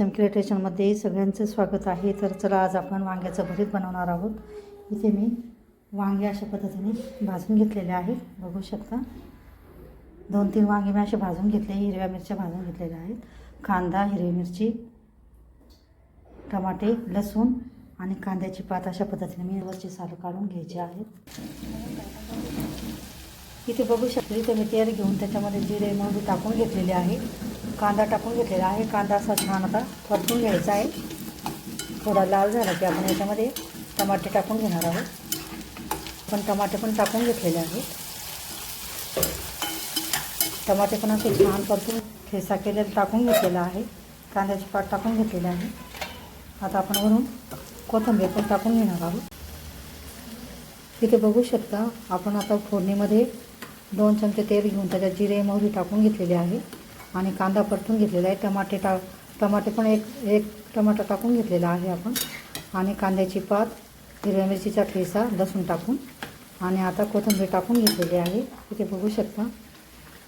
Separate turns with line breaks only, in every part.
SM क्रिएटेशनमध्ये सगळ्यांचं स्वागत आहे. तर चला आज आपण वांग्याचं भरीत बनवणार आहोत. इथे मी वांगे अशा पद्धतीने भाजून घेतलेले आहेत, बघू शकता. 2-3 वांगे मी असे भाजून घेतले. हिरव्या मिरच्या भाजून घेतलेल्या आहेत. कांदा, हिरवी मिरची, टमाटे, लसूण आणि कांद्याची पात अशा पद्धतीने मी वरची साल काढून घ्यायची आहेत. इथे बघू शकता इथे मी तेल घेऊन त्याच्यामध्ये जिरे मोहरी टाकून घेतलेले आहे. कांदा टाकून घेतलेला आहे. कांदा असा छान आता परतून घ्यायचा आहे. थोडा लाल झाला की आपण याच्यामध्ये टमाटे टाकून घेणार आहोत. पण टमाटे पण टाकून घेतलेले आहेत. टमाटे पण असे छान परतून ठेचा केलेला टाकून घेतलेला आहे. कांद्याची पात टाकून घेतलेली आहे. आता आपण वरून कोथिंबीर पण टाकून घेणार आहोत. इथे बघू शकता आपण आता फोडणीमध्ये 2 चमचे तेल घेऊन त्याच्यात जिरे मोहरी टाकून घेतलेली आहे आणि कांदा परतून घेतलेला आहे. टमाटे पण एक टमाटा टाकून घेतलेला आहे आपण आणि कांद्याची पात, हिरव्या मिरचीचा ठेचा, लसूण टाकून आणि आता कोथिंबीर टाकून घेतलेली आहे. इथे बघू शकता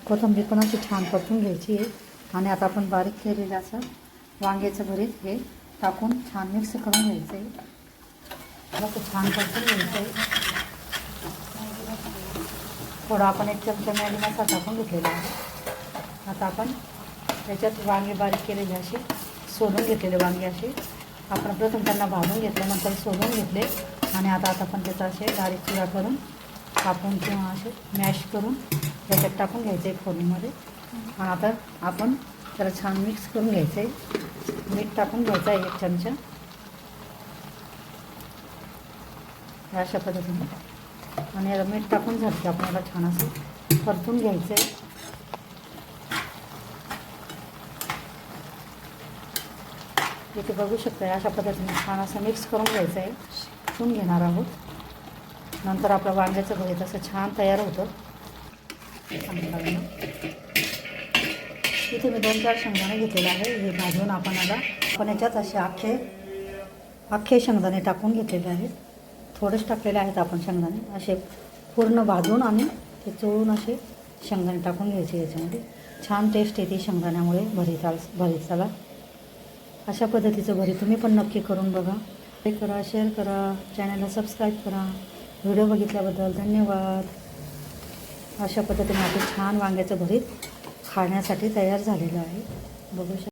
कोथिंबीर पण अशी छान परतून घ्यायची आहे आणि आता आपण बारीक केलेलं असं वांग्याचं भरीत हे टाकून छान मिक्स करून घ्यायचं आहे. असं छान परतून घ्यायचं आहे. थोडा आपण 1 चमचा मॅगी मसाला टाकून घेतलेला आहे. आता आपण त्याच्यात वांगे बारीक केलेले असे सोलून घेतलेले वांगे असे आपण प्रथम त्यांना भाजून घेतले, नंतर सोलून घेतले आणि आता आपण त्याचा असे बारीक चुरा करून कापून किंवा असे मॅश करून त्याच्यात टाकून घ्यायचं आहे फोडणीमध्ये. आणि आता आपण त्याला छान मिक्स करून घ्यायचं आहे. मीठ टाकून घ्यायचं आहे 1 चमचा अशा पद्धतीने आणि याला मीठ टाकून झालं की आपण याला छान असं परतून घ्यायचं आहे. इथे बघू शकता अशा पद्धतीने छान असं मिक्स करून घ्यायचं आहे. शिजवून घेणार आहोत. नंतर आपलं वांग्याचं भरीत असं छान तयार होतं. इथे मी 2-4 शेंगदाणे घेतलेले आहे. हे भाजून आपण याच्यात असे अख्खे शेंगदाणे टाकून घेतलेले आहेत. थोडेच टाकलेले आहेत आपण शेंगदाणे असे पूर्ण भाजून आणि ते चोळून असे शेंगदाणे टाकून घ्यायचे. याच्यामध्ये छान टेस्ट येते शेंगदाण्यामुळे भरीताला. अशा पद्धतीचं भरीत तुम्ही पण नक्की करून बघा. लाईक करा, शेअर करा, चॅनलला सबस्क्राईब करा. व्हिडिओ बघितल्याबद्दल धन्यवाद. अशा पद्धतीने आपलं छान वांग्याचं भरीत खाण्यासाठी तयार झालेलं आहे, बघू शकता.